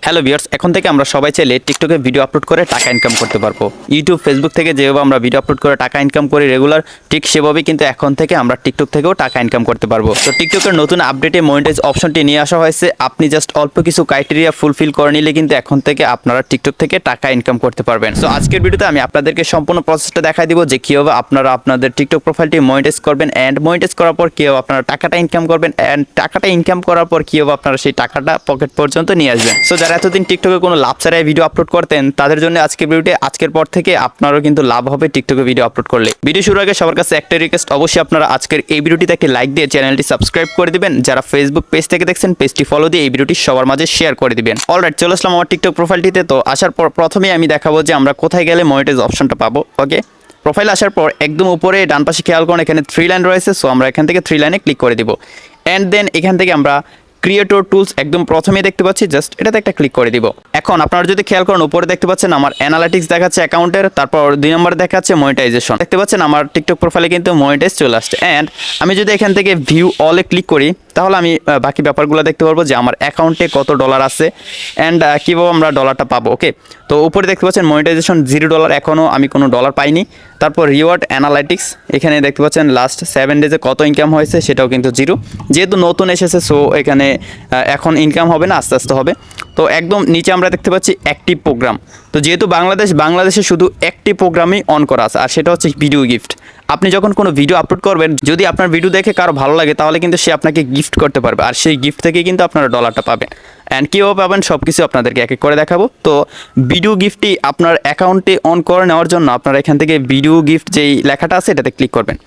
Hello viewers, এখন থেকে আমরা সবাই চাইলে টিকটকে ভিডিও আপলোড করে টাকা ইনকাম করতে পারবো। ইউটিউব, ফেসবুক থেকে যেভাবে আমরা ভিডিও আপলোড করে টাকা ইনকাম করি রেগুলার, ঠিক সেভাবেই কিন্তু এখন থেকে আমরা টিকটক থেকেও টাকা ইনকাম করতে পারবো। তো টিকটকের নতুন আপডেটে মনিটাইজ অপশনটি নিয়ে আসা হয়েছে। আপনি জাস্ট অল্প কিছু ক্রাইটেরিয়া ফুলফিল করে নিলে কিন্তু এখন থেকে আপনারা টিকটক থেকে টাকা ইনকাম করতে পারবেন। সো আজকের ভিডিওতে আমি আপনাদেরকে সম্পূর্ণ প্রসেসটা দেখাই দিব যে কীভাবে আপনারা আপনাদের টিকটক প্রোফাইলটি মনিটাইজ করবেন, অ্যান্ড মনিটাইজ করার পর কীভাবে আপনারা টাকাটা ইনকাম করবেন, অ্যান্ড টাকাটা ইনকাম করার পর কীভাবে আপনারা সেই টাকাটা পকেট পর্যন্ত নিয়ে আসবেন। সো যারা এতদিন টিকটকে কোনো লাভ ছাড়াই ভিডিও আপলোড করতেন তাদের জন্য আজকের ভিডিওটি, আজকের পর থেকে আপনারও কিন্তু লাভ হবে টিকটকে ভিডিও আপলোড করলে। ভিডিও শুরুর আগে সবার কাছে একটা রিকোয়েস্ট, অবশ্যই আপনারা আজকের এই ভিডিওটিতে একটি লাইক দিয়ে চ্যানেলটি সাবস্ক্রাইব করে দিবেন। যারা ফেসবুক পেজ থেকে দেখছেন পেজটি ফলো দিয়ে এই ভিডিওটি সবার মাঝে শেয়ার করে দিবেন। অলরাইট, চলে আসলাম আমার টিকটক প্রোফাইলটিতে। তো আসার পর প্রথমেই আমি দেখাবো যে আমরা কোথায় গেলে মনিটাইজ অপশনটা পাবো। ওকে, প্রোফাইল আসার পর একদম উপরে ডান পাশে খেয়াল করুন, এখানে 3 লাইন রয়েছে। সো আমরা এখান থেকে 3 লাইনে ক্লিক করে দিব, অ্যান্ড দেন এখান থেকে আমরা ক্রিয়েটর টুলস একদম প্রথমেই দেখতে পাচ্ছি, জাস্ট এটাতে একটা ক্লিক করে দিব। এখন আপনারা যদি খেয়াল করেন উপরে দেখতে পাচ্ছেন আমার অ্যানালিটিক্স দেখাচ্ছে অ্যাকাউন্টের, তারপর 2 নম্বরে দেখাচ্ছে মনিটাইজেশন। দেখতে পাচ্ছেন আমার টিকটক প্রোফাইলে কিন্তু মনিটাইজ চলে আসছে। অ্যান্ড আমি যদি এখান থেকে ভিউ অলে ক্লিক করি তাহলে আমি বাকি ব্যাপারগুলো দেখতে পারবো যে আমার অ্যাকাউন্টে কত ডলার আছে অ্যান্ড কীভাবে আমরা ডলারটা পাবো। ওকে, তো উপরে দেখতে পাচ্ছেন মনিটাইজেশন $0, এখনও আমি কোনো ডলার পাইনি। তারপর রিওয়ার্ড অ্যানালাইটিক্স, এখানে দেখতে পাচ্ছেন লাস্ট 7 ডেজে কত ইনকাম হয়েছে, সেটাও কিন্তু 0, যেহেতু নতুন এসেছে। সো এখানে এখন ইনকাম হবে না, আস্তে আস্তে হবে। তো একদম নিচে আমরা দেখতে পাচ্ছি অ্যাক্টিভ প্রোগ্রাম। তো যেহেতু বাংলাদেশে শুধু একটি প্রোগ্রামই অন করা আছে, আর সেটা হচ্ছে ভিডিও গিফট। আপনি যখন কোনো ভিডিও আপলোড করবেন, যদি আপনার ভিডিও দেখে কারো ভালো লাগে তাহলে কিন্তু সে আপনাকে গিফট করতে পারবে, আর সেই গিফট থেকে কিন্তু আপনারা ডলারটা পাবেন। অ্যান্ড কীভাবে পাবেন সব কিছু আপনাদেরকে এক এক করে দেখাবো। তো ভিডিও গিফটটি আপনার অ্যাকাউন্টে অন করে নেওয়ার জন্য আপনারা এখান থেকে ভিডিও গিফট যেই লেখাটা আছে এটাতে ক্লিক করবেন।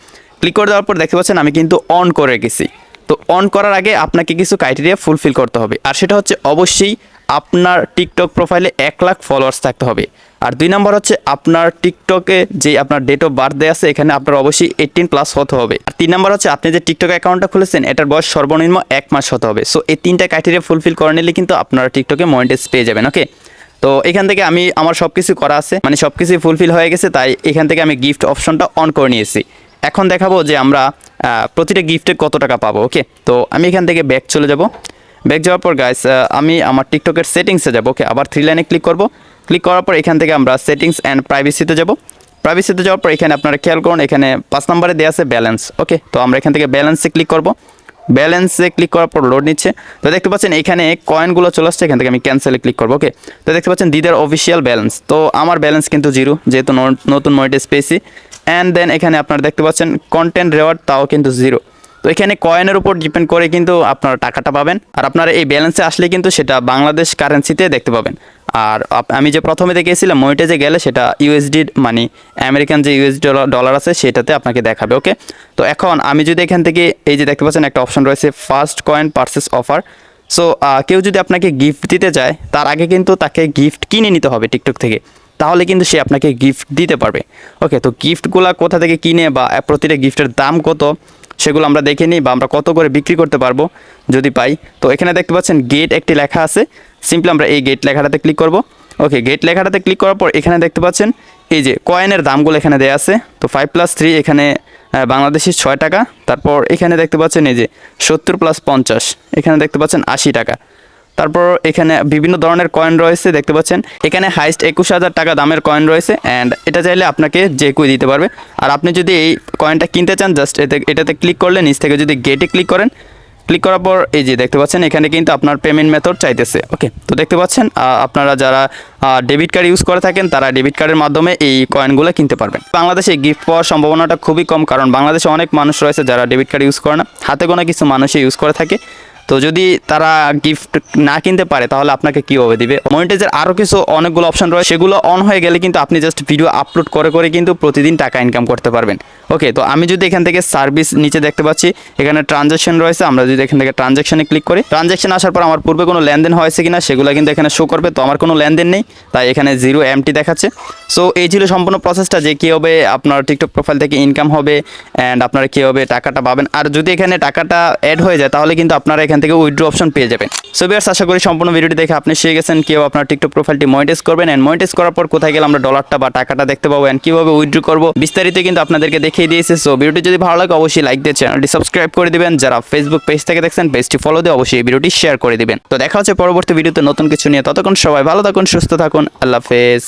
ক্লিক করে দেওয়ার পর দেখতে পাচ্ছেন আমি কিন্তু অন করে গেছি। তো অন করার আগে আপনাকে কিছু ক্রাইটেরিয়া ফুলফিল করতে হবে, আর সেটা হচ্ছে অবশ্যই আপনার টিকটক প্রোফাইলে 1 লাখ ফলোয়ার্স থাকতে হবে। আর 2 নম্বর হচ্ছে আপনার টিকটকে যে আপনার ডেট অফ বার্থডে আছে এখানে আপনার অবশ্যই 18+ হতে হবে। আর 3 নম্বর হচ্ছে আপনি যে টিকটক অ্যাকাউন্টটা খুলেছেন এটার বয়স সর্বনিম্ন 1 মাস হতে হবে। সো এই 3টা ক্রাইটেরিয়া ফুলফিল করে নিলে কিন্তু আপনারা টিকটকে মনিটাইজ পেয়ে যাবেন। ওকে, তো এখান থেকে আমার সব কিছু করা আছে, মানে সব কিছুই ফুলফিল হয়ে গেছে, তাই এখান থেকে আমি গিফট অপশনটা অন করে নিয়েছি। এখন দেখাবো যে আমরা প্রতিটা গিফটে কত টাকা পাবো। ওকে, তো আমি এখান থেকে ব্যাক চলে যাব। ব্যাক যাওয়ার পর গাইস আমি আমার টিকটকের সেটিংসে যাব। ওকে, আবার 3 লাইনে ক্লিক করব। ক্লিক করার পর এখান থেকে আমরা সেটিংস অ্যান্ড প্রাইভেসিতে যাব। প্রাইভেসিতে যাওয়ার পর এখানে আপনারা খেয়াল করুন, এখানে 5 নম্বরে দেওয়া আছে ব্যালেন্স। ওকে, তো আমরা এখান থেকে ব্যালেন্সে ক্লিক করব। ব্যালেন্সে ক্লিক করার পর লোড নিচ্ছে। তো দেখতে পাচ্ছেন এখানে কয়েনগুলো চলে আসছে, এখান থেকে আমি ক্যান্সেলে ক্লিক করবো। ওকে, তো দেখতে পাচ্ছেন দিদার অফিসিয়াল ব্যালেন্স। তো আমার ব্যালেন্স কিন্তু 0, যেহেতু নতুন মনিটাইজ পেয়েছি। অ্যান্ড দেন এখানে আপনারা দেখতে পাচ্ছেন কন্টেন্ট রিওয়ার্ড, তাও কিন্তু 0। তো এখানে কয়েনের উপর ডিপেন্ড করে কিন্তু আপনারা টাকাটা পাবেন, আর আপনারা এই ব্যালেন্সে আসলে কিন্তু সেটা বাংলাদেশ কারেন্সিতে দেখতে পাবেন। আর আমি যে প্রথমে দেখেছিলাম মনিটাইজে গেলে সেটা ইউএসডি, মানে আমেরিকান যে ইউএসডি ডলার আছে সেটাতে আপনাকে দেখাবে। ওকে, তো এখন আমি যদি এখান থেকে এই যে দেখতে পাচ্ছেন একটা অপশন রয়েছে first coin purchase offer. So কেউ যদি আপনাকে গিফট দিতে চায় তার আগে কিন্তু তাকে গিফট কিনে নিতে হবে টিকটক থেকে, তাহলে কিন্তু সে আপনাকে গিফট দিতে পারবে। ওকে, তো গিফটগুলো কোথা থেকে কিনে বা প্রতিটা গিফটের দাম কত সেগুলো আমরা দেখে নিই, বা আমরা কত করে বিক্রি করতে পারবো যদি পাই। তো এখানে দেখতে পাচ্ছেন গেট একটি লেখা আছে, সিম্পলি আমরা এই গেট লেখাটাতে ক্লিক করব। ওকে, গেট লেখাটাতে ক্লিক করার পর এখানে দেখতে পাচ্ছেন এই যে কয়েনের দামগুলো এখানে দেওয়া আছে। তো 5+3 এখানে বাংলাদেশি 6 টাকা। তারপর এখানে দেখতে পাচ্ছেন এই যে 70+50 এখানে দেখতে পাচ্ছেন 80 টাকা। তারপর এখানে বিভিন্ন ধরনের কয়েন রয়েছে, দেখতে পাচ্ছেন এখানে হাইস্ট 21,000 টাকা দামের কয়েন রয়েছে, অ্যান্ড এটা চাইলে আপনাকে যে কেউ দিতে পারবে। আর আপনি যদি এই কয়েনটা কিনতে চান জাস্ট এটাতে ক্লিক করলে নিচ থেকে যদি গেটে ক্লিক করেন, ক্লিক করার পর এই যে দেখতে পাচ্ছেন এখানে কিন্তু আপনার পেমেন্ট মেথড চাইতেছে। ওকে, তো দেখতে পাচ্ছেন আপনারা যারা ডেবিট কার্ড ইউজ করে থাকেন তারা ডেবিট কার্ডের মাধ্যমে এই কয়েনগুলো কিনতে পারবেন। বাংলাদেশে গিফট পাওয়ার সম্ভাবনাটা খুবই কম, কারণ বাংলাদেশে অনেক মানুষ রয়েছে যারা ডেবিট কার্ড ইউজ করে না, হাতে গোনা কিছু মানুষই ইউজ করে থাকে। তো যদি তারা গিফট না কিনতে পারে তাহলে আপনাকে কীভাবে দিবে। মনিটাইজের আরও কিছু অনেকগুলো অপশন রয়েছে, সেগুলো অন হয়ে গেলে কিন্তু আপনি জাস্ট ভিডিও আপলোড করে করে কিন্তু প্রতিদিন টাকা ইনকাম করতে পারবেন। ওকে, তো আমি যদি এখান থেকে সার্ভিস নিচে দেখতে পাচ্ছি এখানে ট্রানজ্যাকশন রয়েছে, আমরা যদি এখান থেকে ট্রানজ্যাকশনে ক্লিক করি, ট্রানজ্যাকশন আসার পর আমার পূর্বে কোনো লেনদেন হয়েছে কিনা সেগুলো কিন্তু এখানে শো করবে। তো আমার কোনো লেনদেন নেই, তাই এখানে 0 এমটি দেখাচ্ছে। সো এই ছিল সম্পূর্ণ প্রসেসটা যে কীভাবে আপনার টিকটক প্রোফাইল থেকে ইনকাম হবে অ্যান্ড আপনারা কীভাবে টাকাটা পাবেন। আর যদি এখানে টাকাটা অ্যাড হয়ে যায় তাহলে কিন্তু আপনারা এখান এখান থেকে উইথড্র অপশন পেয়ে যাবেন। সো ভিউয়ার্স, আশা করি সম্পূর্ণ ভিডিওটি দেখে আপনি শিখে গেছেন কিভাবে আপনার টিকটক প্রোফাইলটি মনিটাইজ করবেন এন্ড মনিটাইজ করার পর কোথায় গেলে আমরা ডলারটা বা টাকাটা দেখতে পাবো এন্ড কিভাবে উইথড্র করব বিস্তারিত কিন্তু আপনাদেরকে দেখিয়ে দিয়েছে। সো ভিডিওটি যদি ভালো লাগে অবশ্যই লাইক দিয়ে চ্যানেলটি সাবস্ক্রাইব করে দিবেন। যারা ফেসবুক পেজ থেকে দেখছেন পেজটি ফলো দিয়ে অবশ্যই এই ভিডিওটি শেয়ার করে দিবেন। তো দেখা হচ্ছে পরবর্তী ভিডিওতে নতুন কিছু নিয়ে। ততক্ষণ সবাই ভালো থাকুন, সুস্থ থাকুন, আল্লাহ হাফেজ।